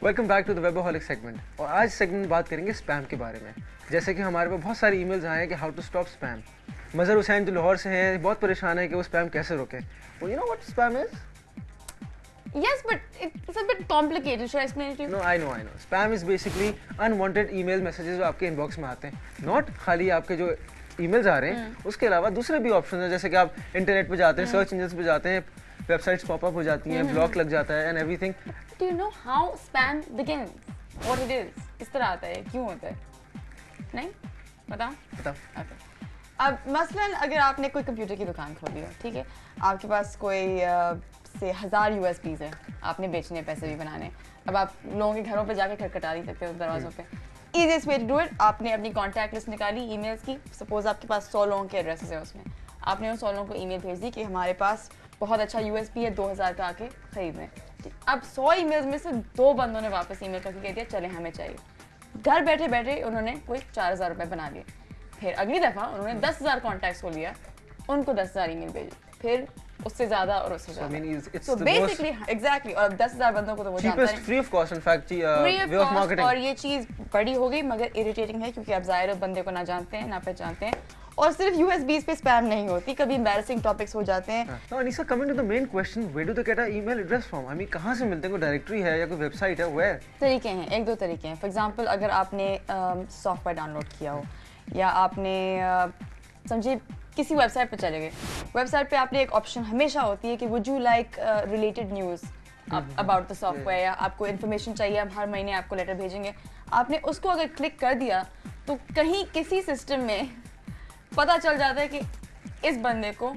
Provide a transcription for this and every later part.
Welcome back to the Weboholic segment. और आज segment में बात करेंगे स्पैम के बारे में। जैसे कि हमारे पास बहुत सारी ईमेल्स आए हैं कि how to stop spam. Mazhar Hussain जो लाहौर से हैं बहुत परेशान है कि वो स्पैम कैसे रोकें। वो you know what spam is? Yes, but it's a bit complicated. Should I explain it to you? No, I know. Spam is basically unwanted email messages जो आपके इनबॉक्स में आते हैं। नॉट खाली आपके जो ईमेल्स आ रहे हैं, उसके अलावा दूसरे भी ऑप्शन हैं, जैसे कि आप इंटरनेट पे जाते हैं, सर्च इंजन पे जाते हैं, वेबसाइट्स पॉपअप हो जाती हैं, ब्लॉक लग जाता है and everything. Do you know how spam begins? What it is? किस तरह आता है? क्यों होता है? नहीं? बताओ? Okay. अब मसलन अगर आपने कोई कंप्यूटर की दुकान खोली हो, ठीक है? आपके पास कोई से 1000 USBs है, आपने बेचने पैसे भी बनाने। अब आप लोगों के घरों पे जाके खटखटा नहीं सकते दरवाजों पे। Easiest way to do it, आपने अपनी कॉन्टैक्ट लिस्ट निकाली ईमेल्स की। सपोज आपके पास 100 लोगों के एड्रेसेस है उसमें, आपने उन 100 लोगों को ईमेल भेज दी कि हमारे पास बहुत अच्छा USB है, 2000 का आके खरीद लें। अब 100 ईमेल्स में से 2 बंदों ने वापस ईमेल करके कह दिया चले हमें चाहिए। घर बैठे बैठे उन्होंने कोई 4000 रुपये बना लिए। फिर अगली दफ़ा उन्होंने 10,000 कॉन्टैक्ट्स को लिया, उनको 10,000 ईमेल भेजी, फिर उससे ज़्यादा और उससे ज़्यादा। So basically exactly, और अब 10,000 बंदों को तो वो जानता नहीं। Free of cost, in fact, way of marketing. और ये चीज़ बड़ी हो गई मगर इरिटेटिंग है, क्योंकि आप ज़ाहिर है बंदे को ना जानते हैं ना पहचानते हैं। और सिर्फ USBs पे स्पैम नहीं होती, कभी एम्बैरेसिंग टॉपिक्स हो जाते हैं। Now Anisa, coming to the main question, where do they get our email address from? I mean, कहाँ से मिलते हैं? कोई डायरेक्टरी है या कोई वेबसाइट है? Where? तरीके हैं, 1-2 तरीके हैं। फॉर एग्जांपल अगर आपने सॉफ्टवेयर डाउनलोड किया हो या आपने समझिए किसी वेबसाइट पे चले गए, वेबसाइट पे आपने एक ऑप्शन हमेशा होती है कि would you like related news about the software, या आपको इन्फॉर्मेशन चाहिए, हम हर महीने आपको लेटर भेजेंगे। आपने उसको अगर क्लिक कर दिया तो कहीं किसी सिस्टम में पता चल जाता है कि इस बंदे को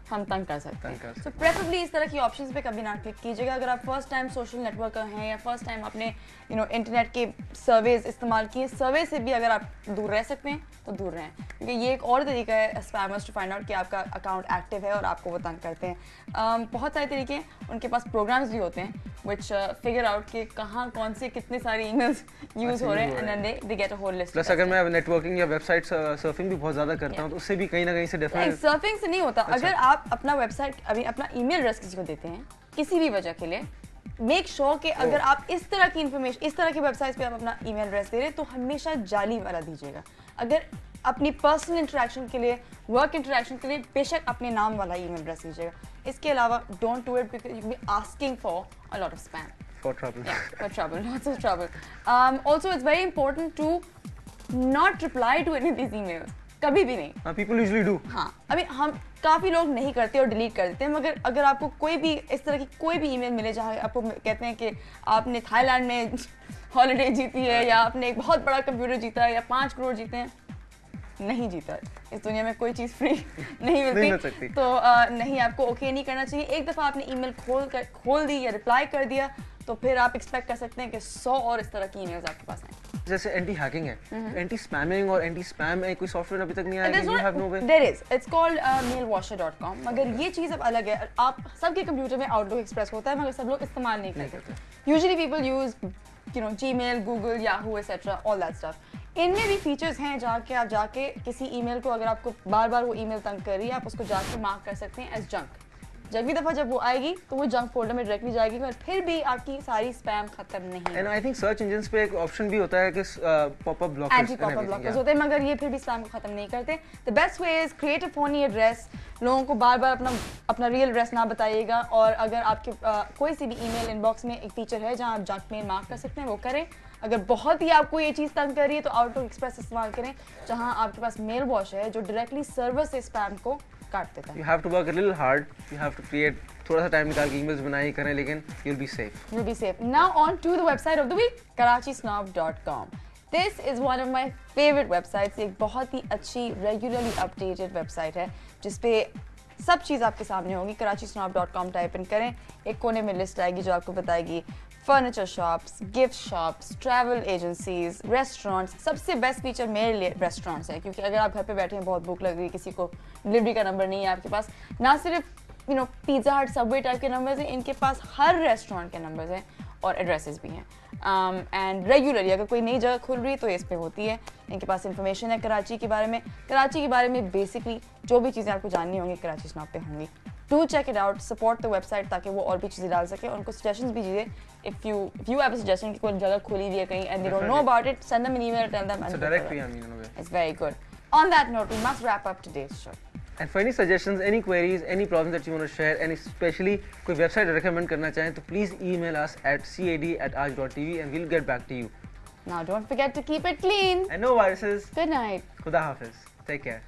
हम तंग कर सकते हैं। सो प्रेफरेबली इस तरह की ऑप्शंस पे कभी ना क्लिक कीजिएगा। अगर आप फर्स्ट टाइम सोशल नेटवर्कर हैं या फर्स्ट टाइम आपने इंटरनेट के सर्वेज इस्तेमाल किए, सर्वे से भी अगर आप दूर रह सकते हैं तो दूर रहें, क्योंकि ये एक और तरीका है स्पैमर्स टू फाइंड आउट कि आपका अकाउंट एक्टिव है और आपको वो तंग करते हैं। बहुत सारे तरीके हैं, उनके पास प्रोग्राम्स भी होते हैं विच फिगर आउट कि कहाँ कौन से कितने सारे ईमेल्स यूज हो रहे हैं, and then they get a whole list. Plus अगर मैं नेटवर्किंग या वेबसाइट सर्फिंग भी बहुत ज़्यादा करता हूँ तो उससे भी कहीं ना कहीं से डेफिनेटली सर्फिंग से नहीं होता। अगर आप अपना वेबसाइट अभी अपना ईमेल एड्रेस किसी को देते हैं किसी भी वजह के लिए, मेक श्योर कि अगर आप इस तरह की इन्फॉर्मेशन, इस तरह की वेबसाइट्स पे आप अपना ईमेल एड्रेस दे रहे हैं तो हमेशा जाली वाला दीजिएगा। अगर अपनी पर्सनल इंटरेक्शन के लिए, वर्क इंटरेक्शन के लिए बेशक अपने नाम वाला ईमेल एड्रेस दीजिएगा। इसके अलावा don't do it because you will be asking for a lot of spam. For trouble. Yeah, for trouble, lots of trouble. Also, it's very important to not reply to any of these emails. कभी भी नहीं। People usually do. हाँ, अभी हम काफ़ी लोग नहीं करते और डिलीट कर देते हैं, मगर अगर आपको कोई भी इस तरह की कोई भी ईमेल मिले जहाँ आपको कहते हैं कि आपने थाईलैंड में हॉलिडे जीती है या आपने एक बहुत बड़ा कंप्यूटर जीता है या 5 करोड़ जीते हैं, नहीं जीता। इस दुनिया में कोई चीज़ फ्री नहीं मिलती, तो नहीं, आपको ओके नहीं करना चाहिए। एक दफ़ा आपने ईमेल खोल दी या रिप्लाई कर दिया तो फिर आप एक्सपेक्ट कर सकते हैं कि 100 और इस तरह की ईमेल्स आपके पास आएं। जैसे एंटी हैकिंग है, एंटी स्पैमिंग और एंटी स्पैम कोई सॉफ्टवेयर अभी तक नहीं आया? You have no way? There is. It's called mailwasher.com. मगर ये चीज़ अब अलग है। आप सबके कंप्यूटर में आउटलुक एक्सप्रेस होता है मगर सब लोग इस्तेमाल नहीं करते। Usually people use Gmail, Google, Yahoo, etc. all that stuff. इनमें भी फीचर्स हैं जहाँ के आप जाके किसी ईमेल को, अगर आपको बार बार वो ईमेल तंग कर रही है, आप उसको जाके मार्क कर सकते हैं एज जंक। जब भी दफ़ा जब वो आएगी तो वो जंक फोल्डर में डायरेक्टली जाएगी, पर फिर भी आपकी सारी स्पैम खत्म नहीं है। And I think search engines पे एक ऑप्शन भी होता है कि popup blockers, anti popup blockers होते हैं, मगर ये फिर भी स्पैम को खत्म नहीं करते। The best way is create a Fani address. लोगों को बार बार अपना रियल एड्रेस ना बताइएगा, और अगर आपके कोई सी भी ईमेल इनबॉक्स में एक फीचर है जहाँ आप जंक मेल मार्क कर सकते हैं, वो करें। अगर बहुत ही आपको ये चीज़ तंग कर रही है तो आउटलुक एक्सप्रेस इस्तेमाल करें, जहाँ आपके पास मेल वॉश है जो डायरेक्टली सर्वर से स्पैम को काट देता है। You have to work a little hard. You have to create, थोड़ा सा टाइम निकाल के ईमेल्स बनाई करें, लेकिन you'll be safe. You'll be safe. Now on to the website of the week, karachisnob.com. This is one of my favorite websites. एक बहुत ही अच्छी regularly updated website है जिसपे सब चीज़ आपके सामने होगी। karachisnob.com टाइप इन करें, एक कोने में लिस्ट आएगी जो आपको बताएगी furniture shops, gift shops, travel agencies, restaurants. सबसे बेस्ट फीचर मेरे लिए रेस्टोरेंट्स है, क्योंकि अगर आप घर पे बैठे हैं, बहुत भूख लग रही है, किसी को डिलीवरी का नंबर नहीं है आपके पास, ना सिर्फ पिज़्ज़ा हट, सबवे टाइप के नंबर्स हैं, इनके पास हर रेस्टोरेंट के नंबर्स हैं और एड्रेसेस भी हैं। एंड रेगुलरली अगर कोई नई जगह खुल रही है तो इस पे होती है। इनके पास इंफॉर्मेशन है कराची के बारे में। कराची के बारे में बेसिकली जो भी चीज़ें आपको जाननी होंगी कराची स्नॉब पे होंगी। Do check it out, support the website ताकि वो और भी चीज़ें डाल सके, उनको suggestions भी दीजिए. If you have a suggestion कि कोई जगह खुली हुई है कहीं and they don't know about it, send them an email, tell them. It's a direct PM in a way. It's very good. On that note, we must wrap up today's show. And for any suggestions, any queries, any problems that you want to share, and especially कोई website recommend करना चाहें तो please email us at cad@aaj.tv and we'll get back to you. Now don't forget to keep it clean. And no viruses. Good night. Khuda Hafiz. Take care.